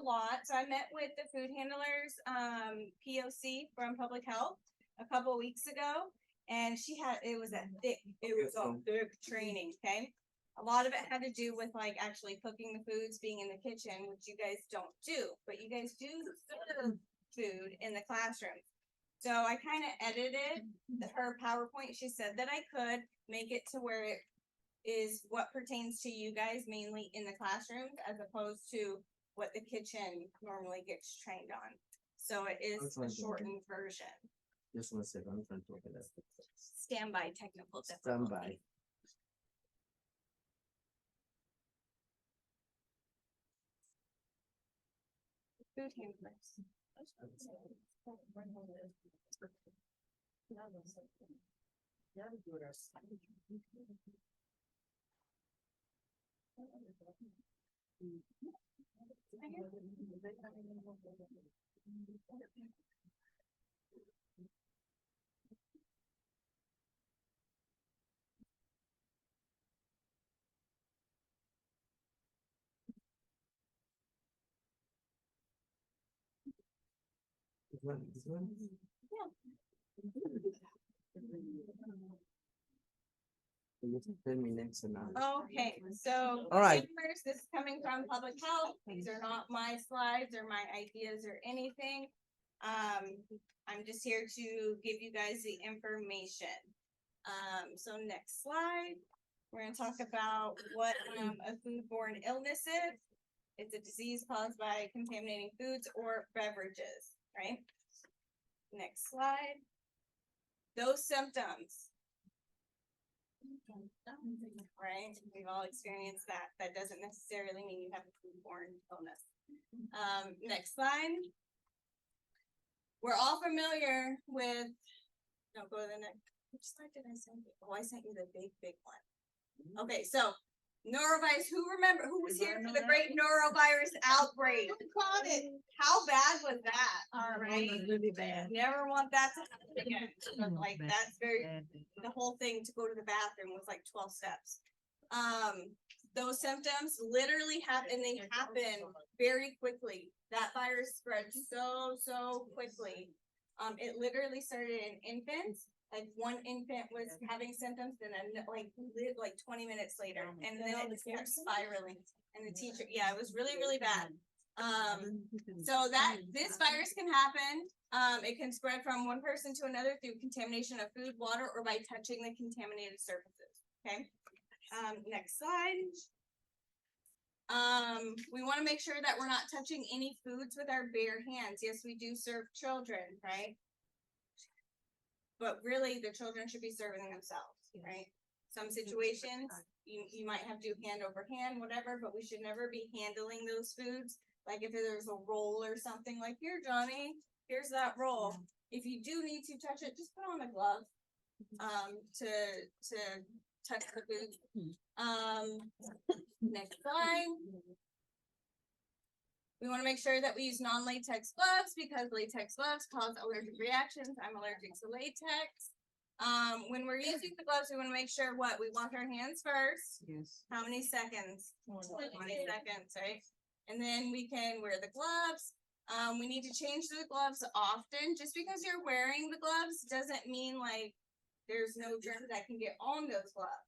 lot. So I met with the food handlers, POC from Public Health a couple weeks ago, and it was a thick training. Okay. A lot of it had to do with like actually cooking the foods, being in the kitchen, which you guys don't do, but you guys do serve food in the classroom. So I kind of edited her PowerPoint. She said that I could make it to where it is what pertains to you guys mainly in the classroom as opposed to what the kitchen normally gets trained on. So it is a shortened version. Just 1 second, I'm trying to open that. Standby technical difficulty. Standby. Food handlers. This one? Yeah. 10 minutes an hour. Okay, so All right. First, this is coming from Public Health. These are not my slides or my ideas or anything. I'm just here to give you guys the information. So next slide, we're going to talk about what a foodborne illness is. It's a disease caused by contaminating foods or beverages, right? Next slide. Those symptoms. Right? We've all experienced that. That doesn't necessarily mean you have a foodborne illness. Next slide. We're all familiar with, no, go to the next. Which slide did I send you? Oh, I sent you the big one. Okay, so norovirus, who was here for the great norovirus outbreak? Who caught it? How bad was that? All right. Really bad. Never want that to happen again. But like that's the whole thing to go to the bathroom was like 12 steps. Those symptoms literally happen, they happen very quickly. That virus spread so quickly. It literally started in infants. Like one infant was having symptoms, then like 20 minutes later, and then it kept spiraling. And the teacher, yeah, it was really bad. So this virus can happen. It can spread from one person to another through contamination of food, water, or by touching the contaminated surfaces. Okay. Next slide. We want to make sure that we're not touching any foods with our bare hands. Yes, we do serve children, right? But really, the children should be serving themselves, right? Some situations, you might have to do hand over hand, whatever, but we should never be handling those foods. Like if there's a roll or something, like here, Johnny, here's that roll. If you do need to touch it, just put on a glove to touch the food. Next slide. We want to make sure that we use non-latex gloves because latex gloves cause allergic reactions. I'm allergic to latex. When we're using the gloves, we want to make sure we wash our hands first. Yes. How many seconds? 20 seconds, right? And then we can wear the gloves. We need to change the gloves often. Just because you're wearing the gloves doesn't mean like there's no germs that can get on those gloves.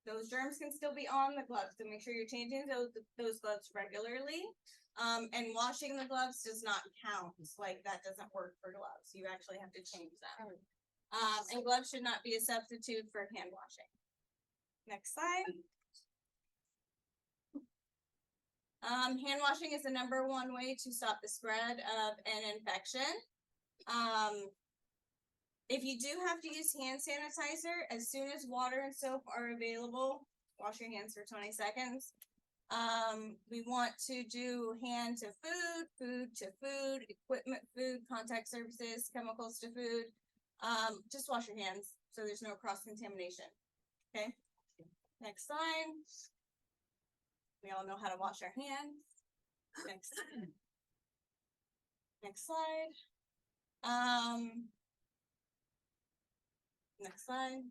Those germs can still be on the gloves, so make sure you're changing those gloves regularly. And washing the gloves does not count. Like that doesn't work for gloves. You actually have to change them. And gloves should not be a substitute for hand washing. Next slide. Hand washing is the #1 way to stop the spread of an infection. If you do have to use hand sanitizer, as soon as water and soap are available, wash your hands for 20 seconds. We want to do hand to food, food to food, equipment food, contact surfaces, chemicals to food. Just wash your hands so there's no cross-contamination. Okay, next slide. We all know how to wash our hands. Next slide. Next slide. Next slide.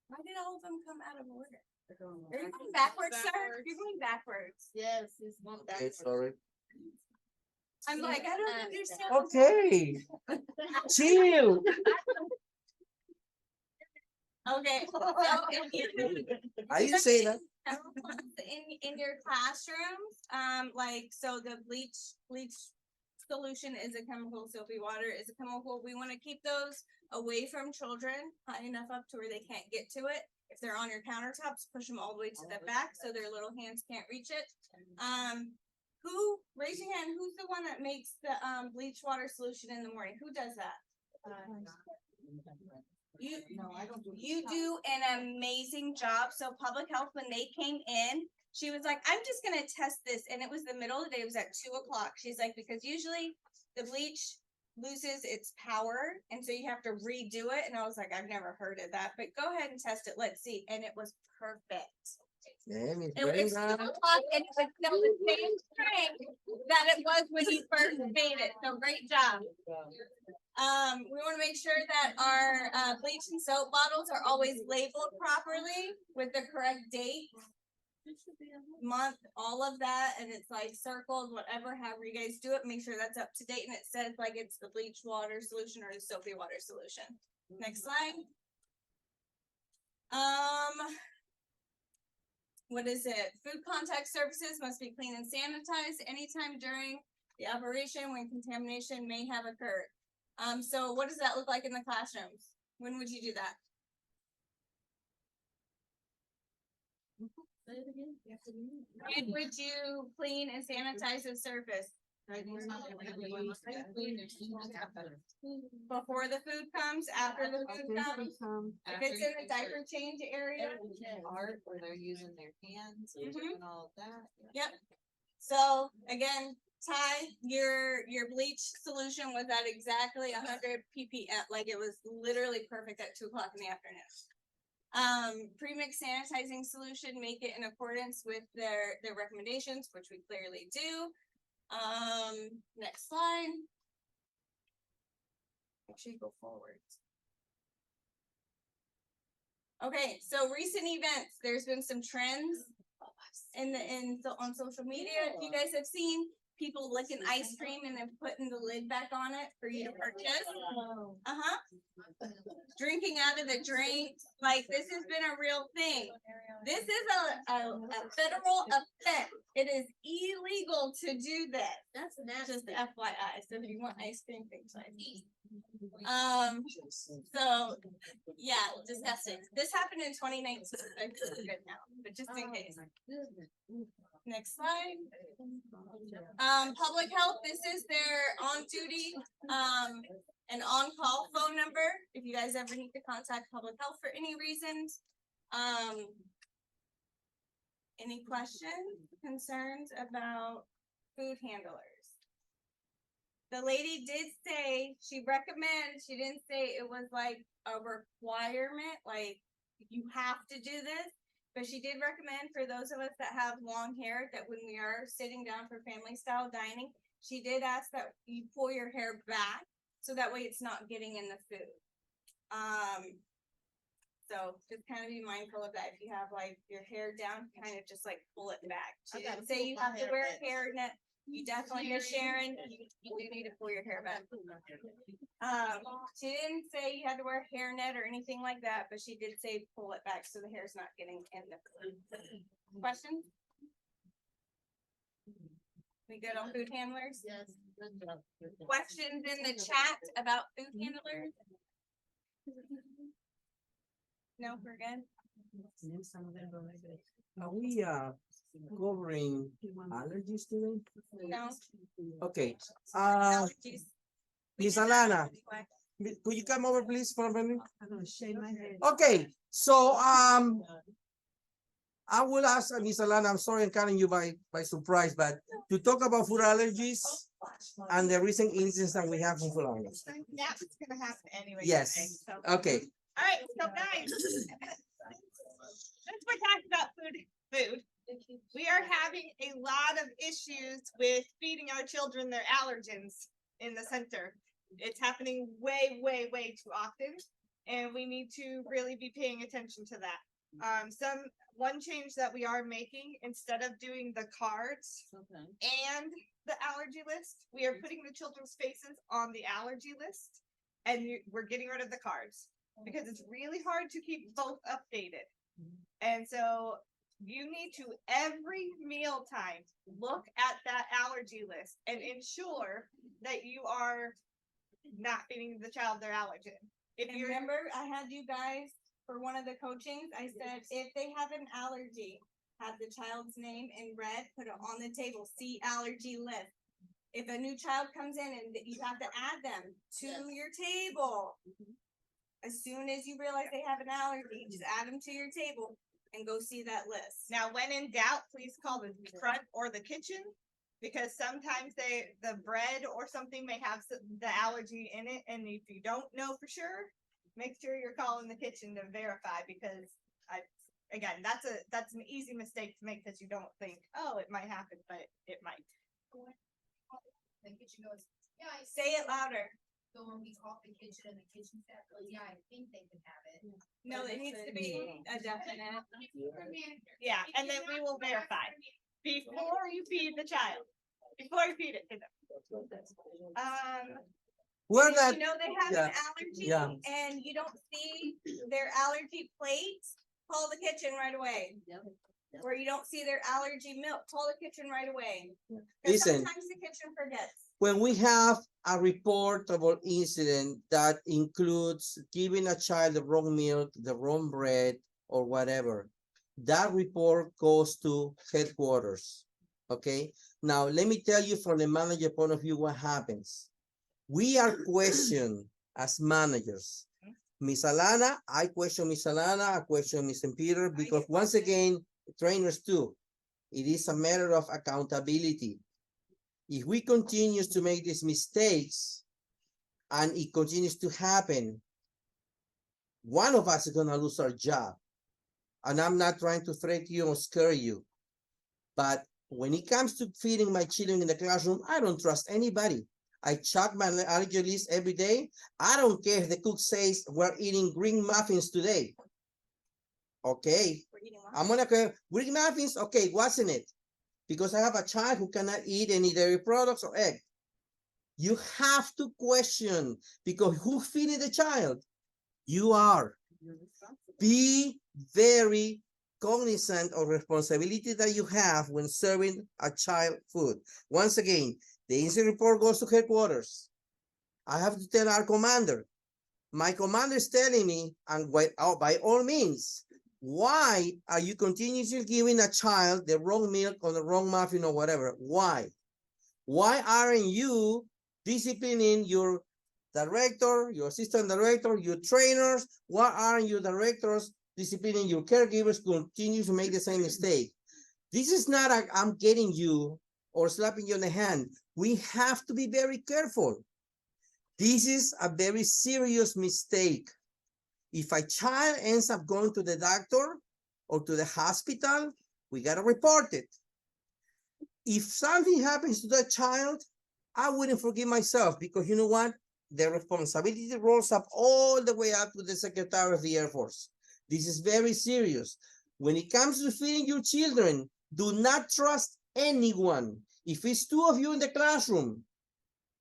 Why did all of them come out of order? Are you going backwards, sir? You're going backwards. Yes, it's one Okay, sorry. I'm like, I don't understand. Okay, chill. Okay. So I didn't say that. in your classrooms, like, so the bleach solution is a chemical, soapy water is a chemical. We want to keep those away from children, high enough up to where they can't get to it. If they're on your countertops, push them all the way to the back so their little hands can't reach it. Raise your hand, who's the one that makes the bleach water solution in the morning? Who does that? You do an amazing job. So public health, when they came in, she was like, I'm just gonna test this. And it was the middle of the day, it was at 2:00. She's like, because usually the bleach loses its power, and so you have to redo it. And I was like, I've never heard of that, but go ahead and test it. Let's see. And it was perfect. Damn, it's It very was 2:00 nice. and it was still the same strength that it was when you first made it. So great job. We want to make sure that our bleach and soap bottles are always labeled properly with the correct date, month, all of that, and it's like circled, whatever, however you guys do it, make sure that's up to date and it says like it's the bleach water solution or the soapy water solution. Next slide. What is it? Food contact surfaces must be clean and sanitized anytime during the operation when contamination may have occurred. So what does that look like in the classrooms? When would you do that? When would you clean and sanitize the surface? Before the food comes, after the food comes? If it's in the diaper change area? Art where they're using their hands and doing all of that. Yep. So again, Ty, your bleach solution was at exactly 100 ppm, like it was literally perfect at 2:00 in the afternoon. Premix sanitizing solution, make it in accordance with their recommendations, which we clearly do. Next slide. Make sure you go forward. Okay, so recent events. There's been some trends on social media. If you guys have seen people licking ice cream and then putting the lid back on it for you to purchase. Drinking out of the drink. Like, this has been a real thing. This is a federal offense. It is illegal to do that. That's just FYI. So if you want ice cream, things like so yeah, disgusting. This happened in 2019. So it's good now, but just in case. Next slide. Public health, this is their on duty, and on call phone number. If you guys ever need to contact public health for any reasons. Any questions, concerns about food handlers? The lady did say she recommends, she didn't say it was like a requirement, like you have to do this. But she did recommend for those of us that have long hair that when we are sitting down for family style dining, she did ask that you pull your hair back so that way it's not getting in the food. So just kind of be mindful of that. If you have like your hair down, kind of just like pull it back. She didn't say you have to wear a hairnet. You definitely, Miss Sharon, you do need to pull your hair back. She didn't say you had to wear a hairnet or anything like that, but she did say pull it back so the hair's not getting in the food. Questions? We good on food handlers? Yes. Questions in the chat about food handlers? No, we're good. Are we covering allergies today? No. Okay. Allergies. Miss Alana, could you come over please for a minute? Okay, so I will ask Miss Alana, I'm sorry I'm catching you by surprise, but to talk about food allergies and the recent incidents that we have in food allergies. Yeah, it's gonna happen anyway. Yes. Today, so. Okay. All right, so guys, since we're talking about food, we are having a lot of issues with feeding our children their allergens in the center. It's happening way, way, way too often, and we need to really be paying attention to that. One change that we are making, instead of doing the cards Okay. and the allergy list, we are putting the children's faces on the allergy list, and we're getting rid of the cards because it's really hard to keep both updated. And so you need to every meal time look at that allergy list and ensure that you are not feeding the child their allergen. If And you remember, I had you guys for one of the coachings. I said if they have an allergy, have the child's name in red, put it on the table. See allergy list. If a new child comes in and you have to add them to your table, as soon as you realize they have an allergy, just add them to your table and go see that list. now, when in doubt, please call the front or the kitchen, because sometimes the bread or something may have the allergy in it, and if you don't know for sure, make sure you're calling the kitchen to verify, because again, that's an easy mistake to make because you don't think, oh, it might happen, but it might. The kitchen goes, yeah, I Say it louder. So when we call the kitchen and the kitchen staff goes, yeah, I think they can have it. No, it needs to be a definite. Yeah, and then we will verify before you feed the child, before you feed it to them. We're If not, you know they have yeah, an allergy yeah. and you don't see their allergy plates, call the kitchen right away. Or you don't see their allergy milk, call the kitchen right away. 'Cause Listen. sometimes the kitchen forgets. When we have a reportable incident that includes giving a child the wrong milk, the wrong bread, or whatever, that report goes to headquarters. Okay. Now, let me tell you from the manager point of view what happens. We are questioned as managers. Miss Alana, I question Miss Alana, I question Miss Peter, because once again, trainers too. It is a matter of accountability. If we continue to make these mistakes and it continues to happen, one of us is going to lose our job. And I'm not trying to threaten you or scare you. But when it comes to feeding my children in the classroom, I don't trust anybody. I check my allergy list every day. I don't care if the cook says we're eating green muffins today. Okay, We're eating I'm gonna go green muffins. Okay, what's in it? Because I have a child who cannot eat any dairy products or egg. You have to question, because who feeding the child? You are. Be very cognizant of responsibility that you have when serving a child food. Once again, the incident report goes to headquarters. I have to tell our commander. My commander is telling me, and by all means, why are you continuously giving a child the wrong milk or the wrong muffin or whatever? Why? Why aren't you disciplining your director, your assistant director, your trainers? Why aren't you directors disciplining your caregivers to continue to make the same mistake? This is not a I'm getting you or slapping you on the hand. We have to be very careful. This is a very serious mistake. If a child ends up going to the doctor or to the hospital, we got to report it. If something happens to that child, I wouldn't forgive myself, because you know what? The responsibility rolls up all the way up to the Secretary of the Air Force. This is very serious. When it comes to feeding your children, do not trust anyone. If it's two of you in the classroom,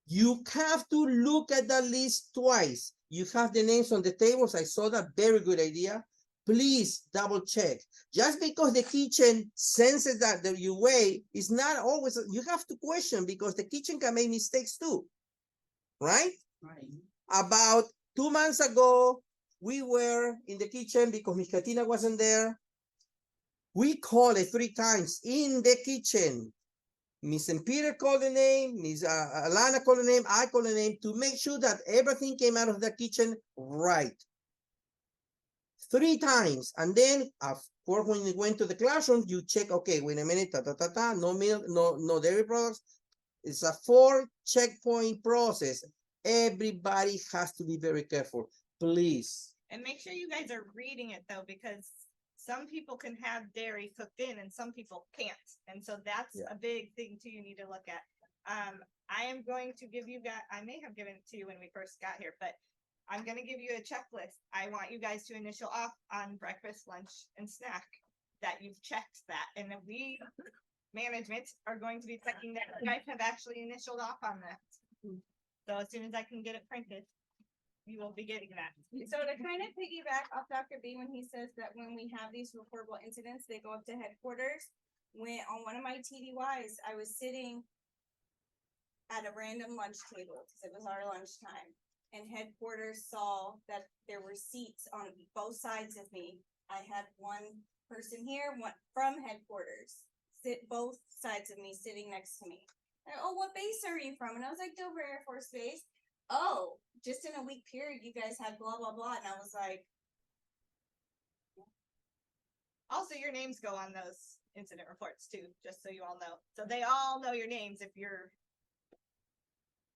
you have to look at that list twice. You have the names on the tables. I saw that. Very good idea. Please double check. Just because the kitchen senses that your way is not always, you have to question, because the kitchen can make mistakes too, right? Right. About 2 months ago, we were in the kitchen because Miss Katina wasn't there. We called it 3 times in the kitchen. Miss Peter called the name, Miss Alana called the name, I called the name, to make sure that everything came out of the kitchen right. 3 times. And then, of course, when you went to the classroom, you check, okay, wait a minute, no milk, no dairy products. It's a 4 checkpoint process. Everybody has to be very careful, please. And make sure you guys are reading it though, because some people can have dairy cooked in and some people can't. And so that's a big thing too you need to look at. I am going to give you guys, I may have given it to you when we first got here, but I'm gonna give you a checklist. I want you guys to initial off on breakfast, lunch, and snack. That you've checked that, and then we, management, are going to be checking that you guys have actually initialed off on that. So as soon as I can get it printed, you will be getting that. So to kind of piggyback off Dr. B, when he says that when we have these reportable incidents, they go up to headquarters. When on one of my TDYs, I was sitting at a random lunch table because it was our lunchtime, and headquarters saw that there were seats on both sides of me. I had one person here, one from headquarters, sit both sides of me, sitting next to me. And, oh, what base are you from? And I was like, Dover Air Force Base. Oh, just in a week period, you guys had blah blah blah, and I was like, Also, your names go on those incident reports too, just so you all know. So they all know your names if you're